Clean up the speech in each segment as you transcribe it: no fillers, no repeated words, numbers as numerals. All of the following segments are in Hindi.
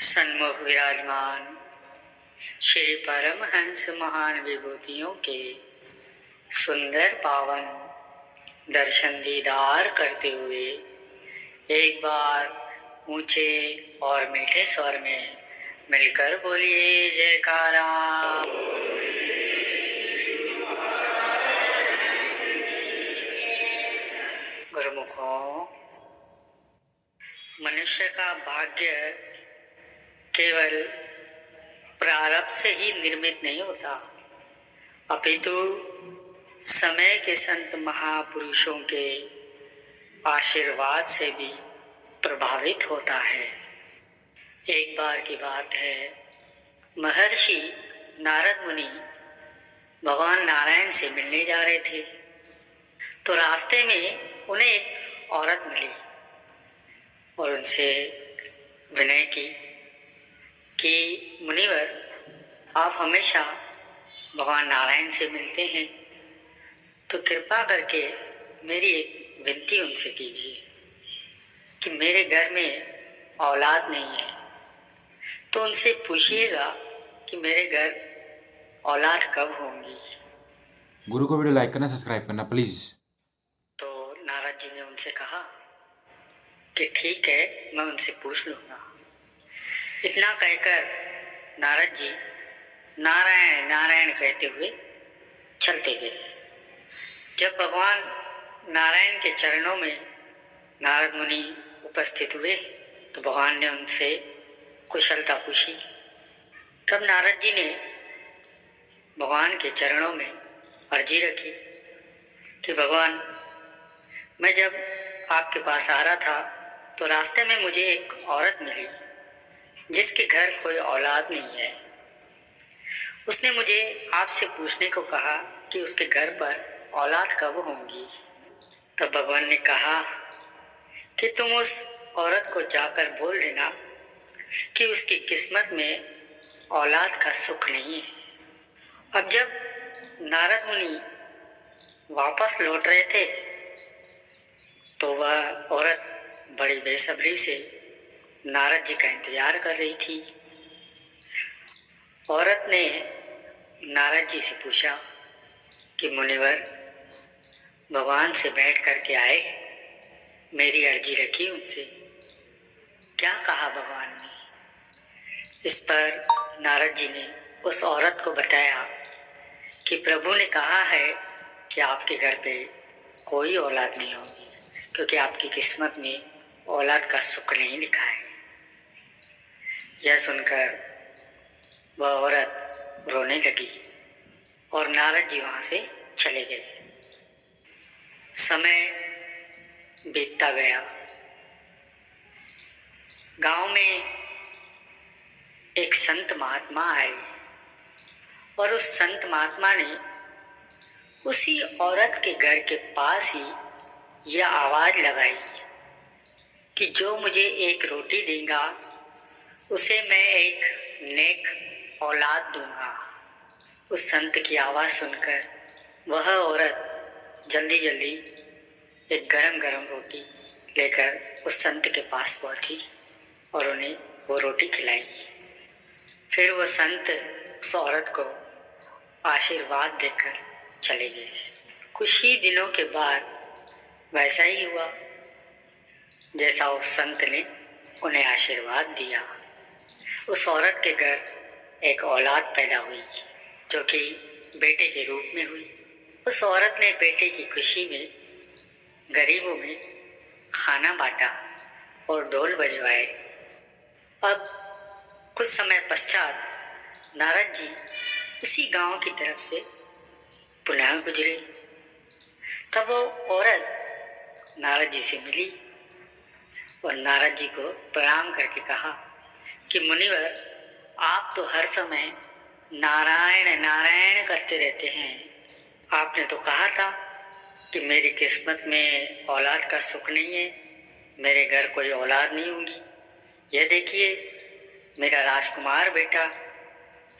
सन्मुख विराजमान श्री परमहंस महान विभूतियों के सुंदर पावन दर्शन दीदार करते हुए एक बार ऊंचे और मीठे स्वर में मिलकर बोलिए जयकारा। गुरुमुखों, मनुष्य का भाग्य केवल प्रारब्ध से ही निर्मित नहीं होता, अपितु समय के संत महापुरुषों के आशीर्वाद से भी प्रभावित होता है। एक बार की बात है, महर्षि नारद मुनि भगवान नारायण से मिलने जा रहे थे, तो रास्ते में उन्हें एक औरत मिली और उनसे विनय की कि मुनिवर, आप हमेशा भगवान नारायण से मिलते हैं, तो कृपा करके मेरी एक विनती उनसे कीजिए कि मेरे घर में औलाद नहीं है, तो उनसे पूछिएगा कि मेरे घर औलाद कब होंगी। गुरु को वीडियो लाइक करना, सब्सक्राइब करना प्लीज। तो नारद जी ने उनसे कहा कि ठीक है, मैं उनसे पूछ लूँगा। इतना कहकर नारद जी नारायण नारायण कहते हुए चलते गए। जब भगवान नारायण के चरणों में नारद मुनि उपस्थित हुए तो भगवान ने उनसे कुशलता पूछी। तब नारद जी ने भगवान के चरणों में अर्जी रखी कि भगवान, मैं जब आपके पास आ रहा था तो रास्ते में मुझे एक औरत मिली जिसके घर कोई औलाद नहीं है। उसने मुझे आपसे पूछने को कहा कि उसके घर पर औलाद कब होंगी। तब भगवान ने कहा कि तुम उस औरत को जाकर बोल देना कि उसकी किस्मत में औलाद का सुख नहीं है। अब जब नारद मुनि वापस लौट रहे थे तो वह औरत बड़ी बेसब्री से नारद जी का इंतजार कर रही थी। औरत ने नारद जी से पूछा कि मुनिवर, भगवान से भेंट करके आए, मेरी अर्जी रखी उनसे, क्या कहा भगवान ने। इस पर नारद जी ने उस औरत को बताया कि प्रभु ने कहा है कि आपके घर पे कोई औलाद नहीं होगी, क्योंकि आपकी किस्मत में औलाद का सुख नहीं लिखा है। यह सुनकर वह औरत रोने लगी और नारद जी वहाँ से चले गए। समय बीतता गया। गांव में एक संत महात्मा आए और उस संत महात्मा ने उसी औरत के घर के पास ही यह आवाज लगाई कि जो मुझे एक रोटी देगा उसे मैं एक नेक औलाद दूंगा। उस संत की आवाज सुनकर वह औरत जल्दी जल्दी एक गरम गरम रोटी लेकर उस संत के पास पहुंची और उन्हें वो रोटी खिलाई। फिर वो संत उस औरत को आशीर्वाद देकर चले गए। कुछ ही दिनों के बाद वैसा ही हुआ जैसा उस संत ने उन्हें आशीर्वाद दिया। उस औरत के घर एक औलाद पैदा हुई जो कि बेटे के रूप में हुई। उस औरत ने बेटे की खुशी में गरीबों में खाना बांटा और ढोल बजवाए। अब कुछ समय पश्चात नारद जी उसी गांव की तरफ से पुनः गुजरे। तब वो औरत नारद जी से मिली और नारद जी को प्रणाम करके कहा कि मुनिवर, आप तो हर समय नारायण नारायण करते रहते हैं। आपने तो कहा था कि मेरी किस्मत में औलाद का सुख नहीं है, मेरे घर कोई औलाद नहीं होगी। यह देखिए, मेरा राजकुमार बेटा।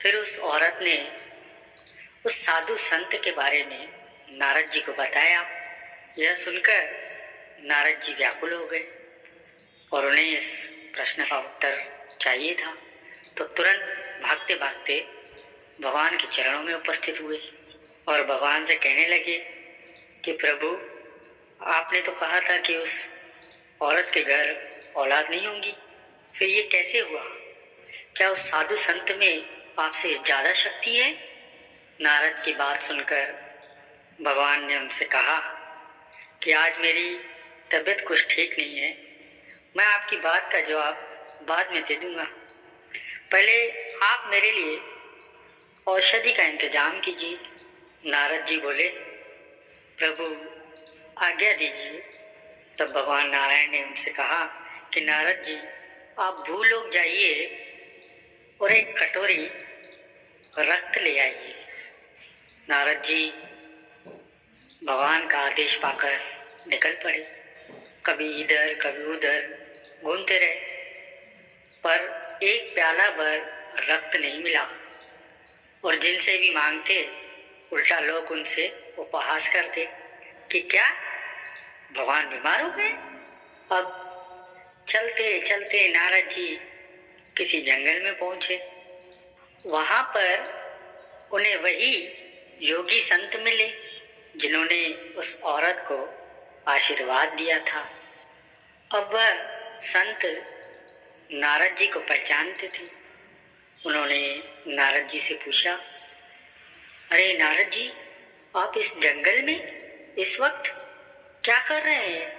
फिर उस औरत ने उस साधु संत के बारे में नारद जी को बताया। यह सुनकर नारद जी व्याकुल हो गए और उन्हें इस प्रश्न का उत्तर चाहिए था तो तुरंत भागते भागते भगवान के चरणों में उपस्थित हुए और भगवान से कहने लगे कि प्रभु, आपने तो कहा था कि उस औरत के घर औलाद नहीं होंगी, फिर ये कैसे हुआ? क्या उस साधु संत में आपसे ज़्यादा शक्ति है? नारद की बात सुनकर भगवान ने उनसे कहा कि आज मेरी तबीयत कुछ ठीक नहीं है, मैं आपकी बात का जवाब बाद में दे दूंगा। पहले आप मेरे लिए औषधि का इंतजाम कीजिए। नारद जी बोले, प्रभु आज्ञा दीजिए। तब भगवान नारायण ने उनसे कहा कि नारद जी, आप भूलोक जाइए और एक कटोरी रक्त ले आइए। नारद जी भगवान का आदेश पाकर निकल पड़े। कभी इधर कभी उधर घूमते रहे, पर एक प्याला भर रक्त नहीं मिला और जिनसे भी मांगते उल्टा लोग उनसे उपहास करते कि क्या भगवान बीमार हो गए? अब चलते चलते नारद जी किसी जंगल में पहुंचे। वहां पर उन्हें वही योगी संत मिले जिन्होंने उस औरत को आशीर्वाद दिया था। अब वह संत नारद जी को पहचानते थे। उन्होंने नारद जी से पूछा, अरे नारद जी, आप इस जंगल में इस वक्त क्या कर रहे हैं?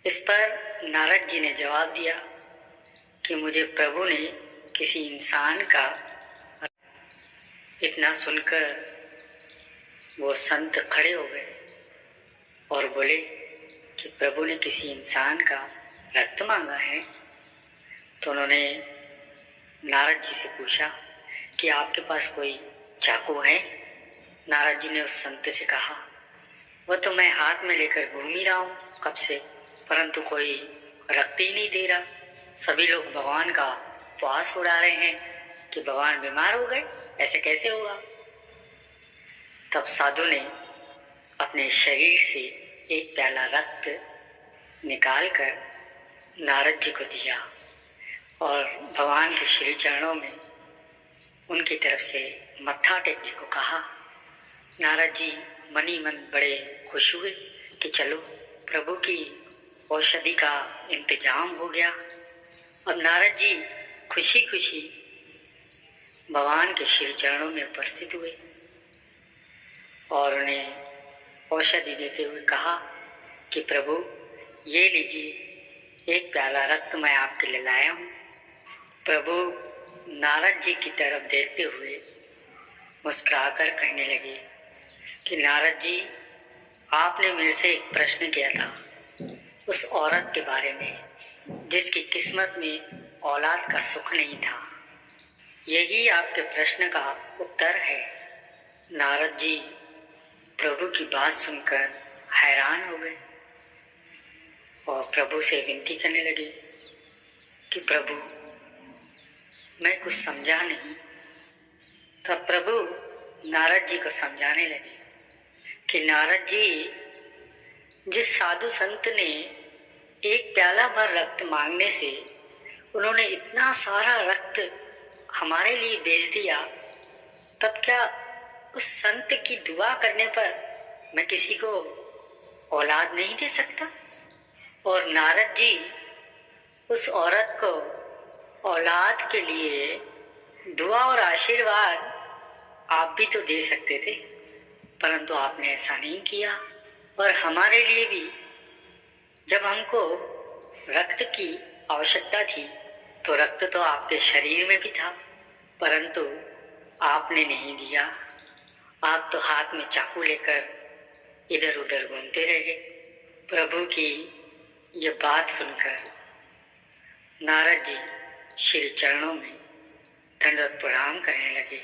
इस पर नारद जी ने जवाब दिया कि मुझे प्रभु ने किसी इंसान का। इतना सुनकर वो संत खड़े हो गए और बोले कि प्रभु ने किसी इंसान का रक्त मांगा है। तो उन्होंने नारद जी से पूछा कि आपके पास कोई चाकू है? नारद जी ने उस संत से कहा, वह तो मैं हाथ में लेकर घूम ही रहा हूँ कब से, परंतु कोई रक्त ही नहीं दे रहा। सभी लोग भगवान का उपवास उड़ा रहे हैं कि भगवान बीमार हो गए, ऐसे कैसे होगा? तब साधु ने अपने शरीर से एक प्याला रक्त निकालकर नारद जी को दिया और भगवान के श्री चरणों में उनकी तरफ से मत्था टेकने को कहा। नारद जी मन ही मन बड़े खुश हुए कि चलो प्रभु की औषधि का इंतजाम हो गया। अब नारद जी खुशी खुशी भगवान के श्री चरणों में उपस्थित हुए और उन्हें औषधि देते हुए कहा कि प्रभु ये लीजिए, एक प्याला रक्त मैं आपके लिए लाया हूँ। प्रभु नारद जी की तरफ देखते हुए मुस्कुराकर कहने लगे कि नारद जी, आपने मेरे से एक प्रश्न किया था उस औरत के बारे में जिसकी किस्मत में औलाद का सुख नहीं था। यही आपके प्रश्न का उत्तर है। नारद जी प्रभु की बात सुनकर हैरान हो गए और प्रभु से विनती करने लगे कि प्रभु मैं कुछ समझा नहीं। तब प्रभु नारद जी को समझाने लगे कि नारद जी, जिस साधु संत ने एक प्याला भर रक्त मांगने से उन्होंने इतना सारा रक्त हमारे लिए भेज दिया, तब क्या उस संत की दुआ करने पर मैं किसी को औलाद नहीं दे सकता? और नारद जी उस औरत को औलाद के लिए दुआ और आशीर्वाद आप भी तो दे सकते थे, परंतु आपने ऐसा नहीं किया। और हमारे लिए भी जब हमको रक्त की आवश्यकता थी तो रक्त तो आपके शरीर में भी था, परंतु आपने नहीं दिया। आप तो हाथ में चाकू लेकर इधर उधर घूमते रहे। प्रभु की ये बात सुनकर नारद जी श्री चरणों में दंडवत प्रणाम करने लगे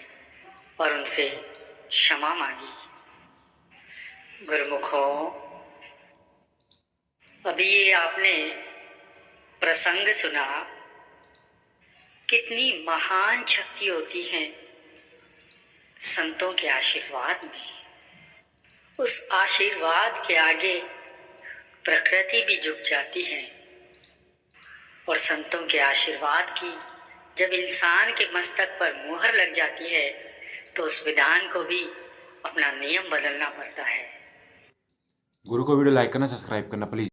और उनसे क्षमा मांगी। गुरुमुखों, अभी ये आपने प्रसंग सुना, कितनी महान शक्ति होती है संतों के आशीर्वाद में। उस आशीर्वाद के आगे प्रकृति भी झुक जाती है और संतों के आशीर्वाद की जब इंसान के मस्तक पर मुहर लग जाती है तो उस विधान को भी अपना नियम बदलना पड़ता है। गुरु को वीडियो लाइक करना, सब्सक्राइब करना प्लीज़।